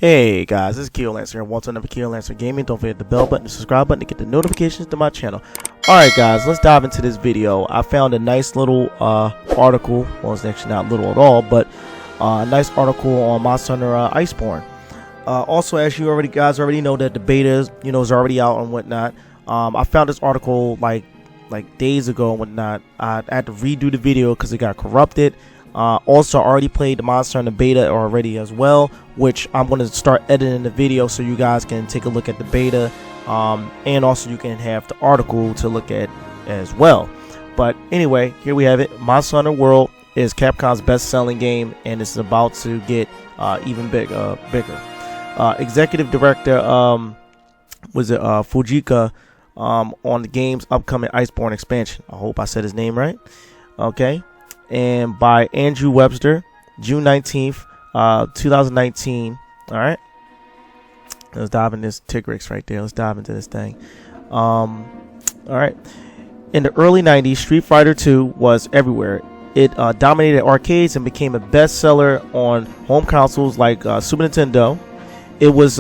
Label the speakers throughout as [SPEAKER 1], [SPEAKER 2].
[SPEAKER 1] Hey guys, this is Keel Lancer and welcome to Keel Lancer Gaming. Don't forget the bell button, the subscribe button to get the notifications to my channel. Alright guys, let's dive into this video. I found a nice little article. Well, it's actually not little at all, but a nice article on Monster Hunter Iceborne. Also, as you guys already know, that the beta is already out and whatnot. I found this article like days ago and whatnot. I had to redo the video because it got corrupted. Also, I already played the Monster Hunter beta already as well, which I'm going to start editing the video so you guys can take a look at the beta, and also you can have the article to look at as well. But anyway, here we have it. Monster Hunter World is Capcom's best-selling game, and it's about to get even bigger. Executive Director Fujika on the game's upcoming Iceborne expansion. I hope I said his name right. Okay. And by Andrew Webster, June 19th, 2019. All right, let's dive in this Tigrix right there. Let's dive into this thing. All right. In the early 90s, Street Fighter II was everywhere. It dominated arcades and became a bestseller on home consoles like Super Nintendo. It was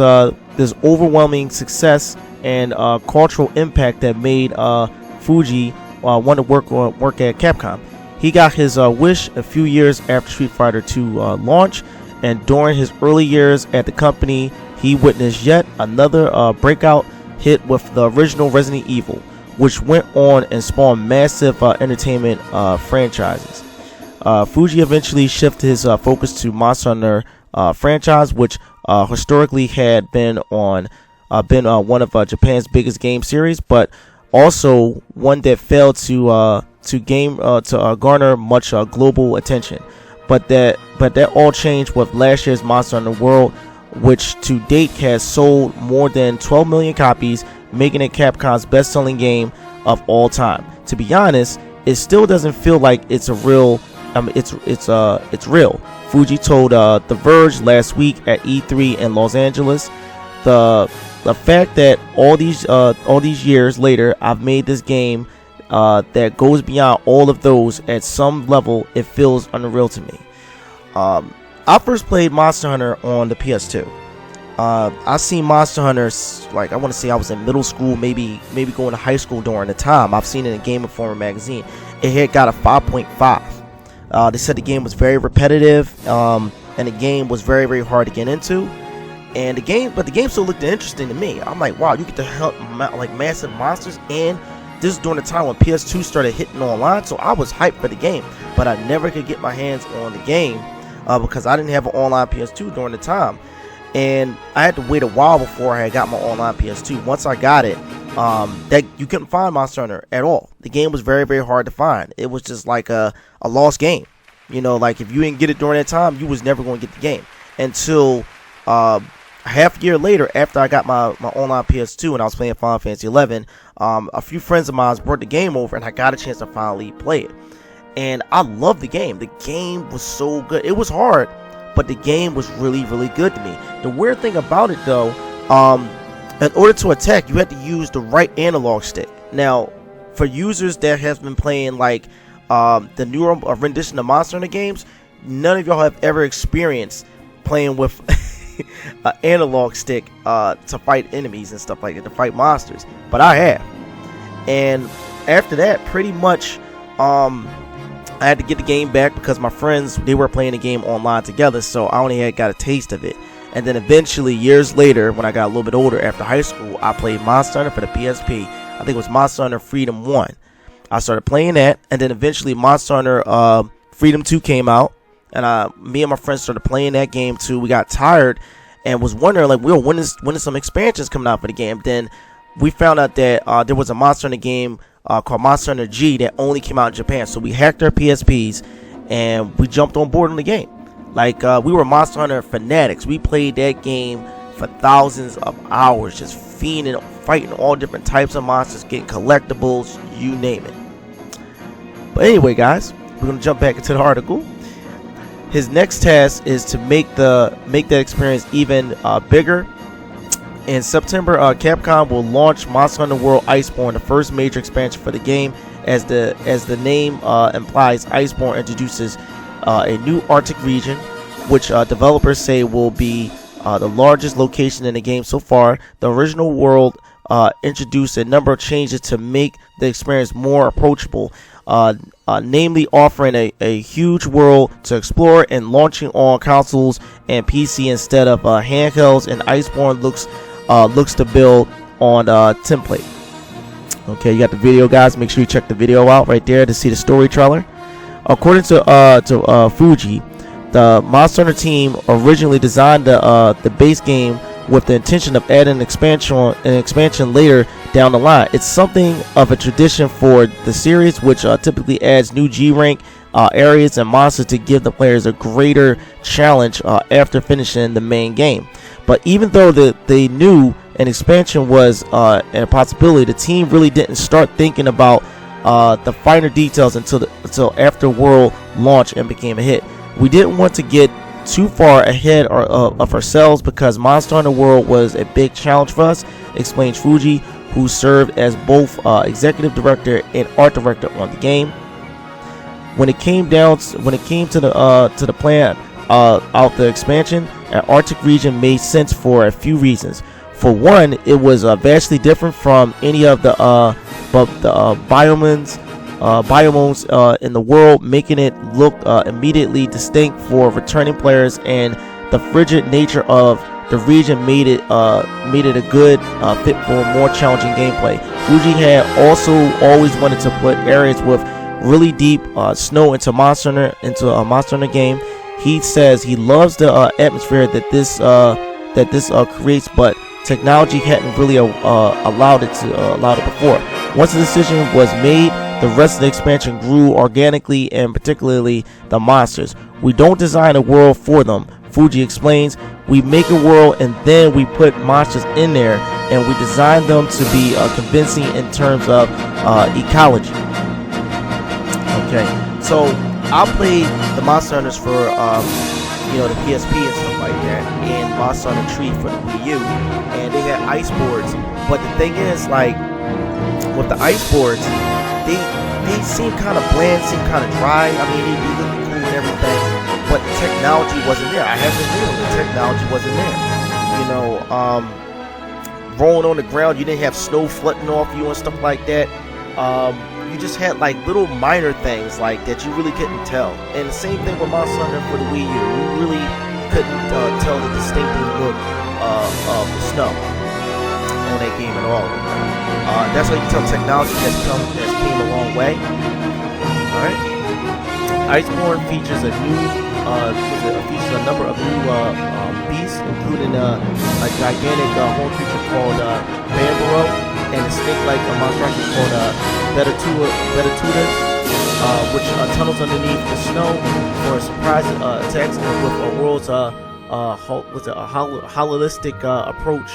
[SPEAKER 1] this overwhelming success and cultural impact that made Fuji want to work at Capcom. He got his wish a few years after Street Fighter II launch, and during his early years at the company, he witnessed yet another breakout hit with the original Resident Evil, which went on and spawned massive entertainment franchises. Fuji eventually shifted his focus to Monster Hunter franchise, which historically had been one of Japan's biggest game series, but also one that failed to garner much global attention. But that all changed with last year's Monster Hunter World, which to date has sold more than 12 million copies, making it Capcom's best-selling game of all time. To be honest, it still doesn't feel like it's real. It's real. Fuji told The Verge last week at E3 in Los Angeles. The fact that all these years later, I've made this game that goes beyond all of those at some level, it feels unreal to me. I first played Monster Hunter on the PS2. I seen Monster Hunter, like, I want to say I was in middle school, maybe going to high school during the time. I've seen it in Game Informer magazine. It had got a 5.5. They said the game was very repetitive, and the game was very, very hard to get into. And the game still looked interesting to me. I'm like, wow, you get to hunt like massive monsters, and this is during the time when PS2 started hitting online, so I was hyped for the game, but I never could get my hands on the game because I didn't have an online PS2 during the time, and I had to wait a while before I got my online PS2. Once I got it, that you couldn't find Monster Hunter at all. The game was very, very hard to find. It was just like a lost game. Like if you didn't get it during that time, you was never going to get the game until half a year later, after I got my online PS2 and I was playing Final Fantasy 11, a few friends of mine brought the game over and I got a chance to finally play it. And I loved the game. The game was so good. It was hard, but the game was really, really good to me. The weird thing about it though, in order to attack, you had to use the right analog stick. Now, for users that have been playing like the newer rendition of Monster Hunter games, none of y'all have ever experienced playing with an analog stick to fight enemies and stuff like that, to fight monsters, but I have. And after that, pretty much I had to get the game back because my friends, they were playing the game online together, so I only got a taste of it. And then eventually, years later, when I got a little bit older after high school, I played Monster Hunter for the PSP. I think it was Monster Hunter Freedom 1. I started playing that, and then eventually Monster Hunter Freedom 2 came out. And me and my friends started playing that game too. We got tired and was wondering, like, when is some expansions coming out for the game? Then we found out that there was a Monster Hunter game called Monster Hunter G that only came out in Japan. So we hacked our PSPs and we jumped on board on the game. Like, we were Monster Hunter fanatics. We played that game for thousands of hours, just fiending, fighting all different types of monsters, getting collectibles, you name it. But anyway, guys, we're gonna jump back into the article. His next task is to make that experience even bigger. In September, Capcom will launch Monster Hunter World Iceborne, the first major expansion for the game. As the name implies, Iceborne introduces a new Arctic region, which developers say will be the largest location in the game so far. The original world introduced a number of changes to make the experience more approachable, namely offering a huge world to explore and launching on consoles and PC instead of handhelds. And Iceborne looks to build on template. Okay, you got the video, guys. Make sure you check the video out right there to see the story trailer. According to Fuji, the Monster Hunter team originally designed the base game with the intention of adding an expansion later down the line. It's something of a tradition for the series, which typically adds new G rank areas and monsters to give the players a greater challenge after finishing the main game. But even though they knew an expansion was a possibility, the team really didn't start thinking about the finer details until after World launch and became a hit. We didn't want to get too far ahead of ourselves because Monster Hunter World was a big challenge for us, explains Fuji, who served as both executive director and art director on the game. When it came to the plan out the expansion, an Arctic region made sense for a few reasons. For one, it was vastly different from any of the biomes in the world, making it look immediately distinct for returning players, and the frigid nature of the region made it a good fit for more challenging gameplay. Fuji had also always wanted to put areas with really deep snow into a Monster Hunter game. He says he loves the atmosphere that this creates, but technology hadn't really allowed it before. Once the decision was made, the rest of the expansion grew organically, and particularly the monsters. We don't design a world for them, Fuji explains. We make a world and then we put monsters in there, and we design them to be convincing in terms of ecology. Okay, so I played the Monster Hunters for the PSP and stuff like that, and Monster Hunter Tree for the Wii U, and they had ice boards. But the thing is, like, with the ice boards, they seem kind of bland, seem kind of dry. I mean, they look cool and everything, but the technology wasn't there. I have to admit, the technology wasn't there. Rolling on the ground, you didn't have snow flooding off you and stuff like that. You just had like little minor things like that you really couldn't tell. And the same thing with Monster Hunter for the Wii U. You really couldn't tell the distinctive look of the snow on that game at all. That's how you can tell technology has came a long way. Alright. Iceborne features a number of new beasts, including a gigantic horned creature called Bambaro, and a snake-like monstrosity called Betatudas, which tunnels underneath the snow for surprise attacks, with a world's holistic approach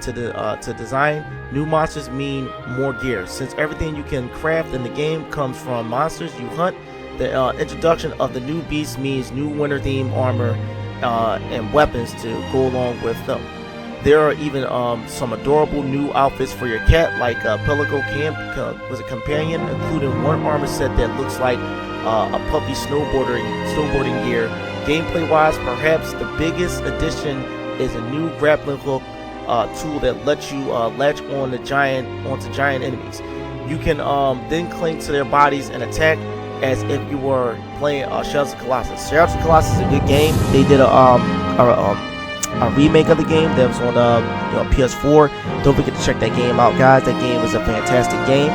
[SPEAKER 1] to design. New monsters mean more gear. Since everything you can craft in the game comes from monsters you hunt, the introduction of the new beasts means new winter-themed armor and weapons to go along with them. There are even some adorable new outfits for your cat, like a Pelago companion, including one armor set that looks like a puppy snowboarding gear. Gameplay-wise, perhaps the biggest addition is a new grappling hook tool that lets you latch onto giant enemies. You can then cling to their bodies and attack as if you were playing Shadows of Colossus. Shadows of Colossus is a good game. They did a remake of the game that was on PS4. Don't forget to check that game out, guys. That game is a fantastic game.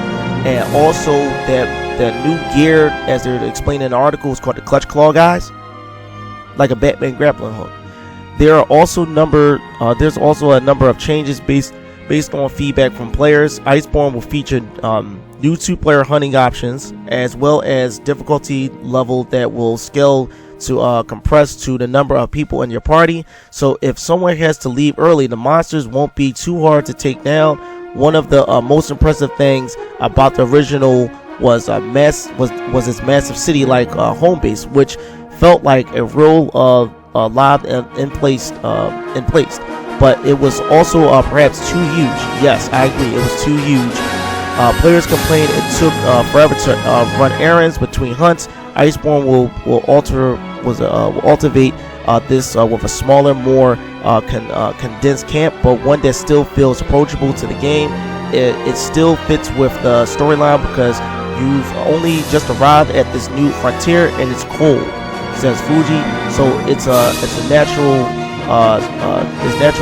[SPEAKER 1] And also the new gear, as they're explaining in the article, is called the Clutch Claw, guys, like a Batman grappling hook. There's also a number of changes based on feedback from players. Iceborne will feature new 2-player hunting options, as well as difficulty level that will scale to compress to the number of people in your party. So if someone has to leave early, the monsters won't be too hard to take down. One of the most impressive things about the original was its massive city-like home base, which felt like a real live in place. But it was also perhaps too huge. Yes, I agree, it was too huge. Players complained it took forever to run errands between hunts. Iceborne will cultivate this with a smaller, more condensed camp, but one that still feels approachable to the game. It still fits with the storyline because you've only just arrived at this new frontier and it's cold, says Fuji. So it's natural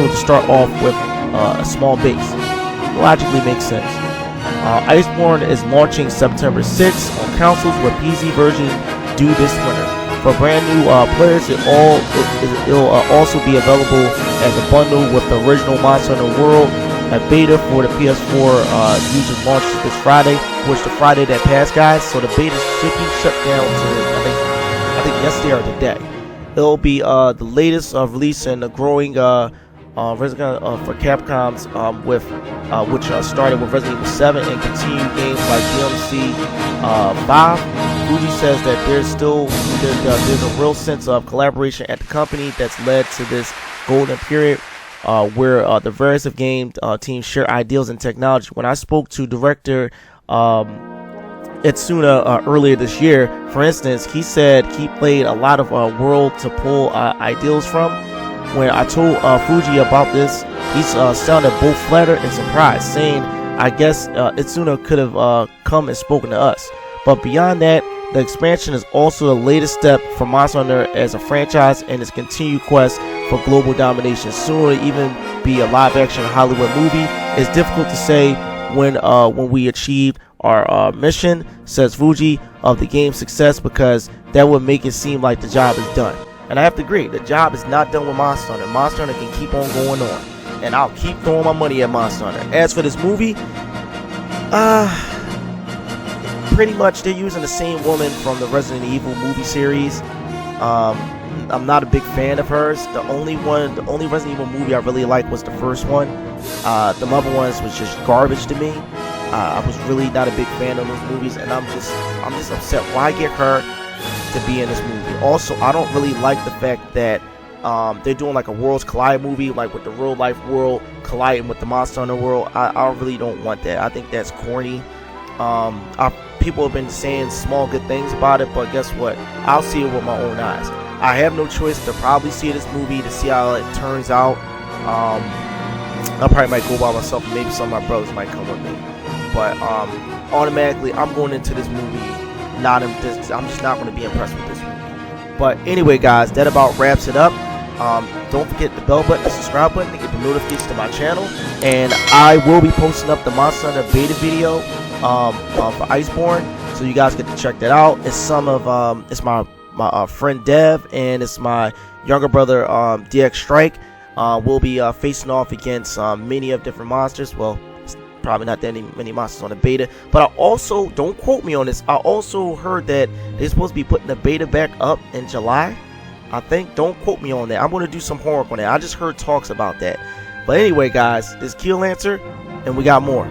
[SPEAKER 1] to start off with a small base. Logically makes sense. Iceborne is launching September 6th on consoles with PC version due this winter. For brand new players, it'll also be available as a bundle with the original Monster Hunter World. A beta for the PS4 users launches this Friday, which the Friday that passed, guys. So the beta should be shut down to I think yesterday or today. It'll be the latest release in the growing for Capcom's which started with Resident Evil 7 and continued games like DLC 5. Fuji says that there's a real sense of collaboration at the company that's led to this golden period where the various of game teams share ideals and technology. When I spoke to director Itsuna earlier this year, for instance, he said he played a lot of World to pull ideals from. When I told Fuji about this, he sounded both flattered and surprised, saying, I guess Itsuna could have come and spoken to us. But beyond that, the expansion is also the latest step for Monster Hunter as a franchise and its continued quest for global domination. Soon will even be a live-action Hollywood movie. It's difficult to say when we achieved our mission, says Fuji, of the game's success, because that would make it seem like the job is done. And I have to agree, the job is not done with Monster Hunter. Monster Hunter can keep on going on, and I'll keep throwing my money at Monster Hunter. As for this movie, pretty much they're using the same woman from the Resident Evil movie series. I'm not a big fan of hers. The only Resident Evil movie I really liked was the first one. The other ones was just garbage to me. I was really not a big fan of those movies, and I'm just upset. Why get her to be in this movie? Also, I don't really like the fact that they're doing like a Worlds Collide movie, like with the real life world colliding with the Monster Hunter world. I really don't want that. I think that's corny. People have been saying small good things about it, but guess what? I'll see it with my own eyes. I have no choice to probably see this movie to see how it turns out. I probably might go by myself, and maybe some of my brothers might come with me. But automatically, I'm going into this movie I'm just not going to be impressed with this movie. But anyway, guys, that about wraps it up. Don't forget the bell button, the subscribe button to get the notifications to my channel. And I will be posting up the Monster Hunter beta video for Iceborne, so you guys get to check that out. It's my friend Dev, and it's my younger brother DX Strike. We'll be facing off against many of different monsters. Well, probably not that many monsters on the beta, but I also, don't quote me on this, I also heard that they're supposed to be putting the beta back up in July, I think. Don't quote me on that. I'm going to do some homework on that. I just heard talks about that. But anyway, guys, this is Keel Lancer, and we got more.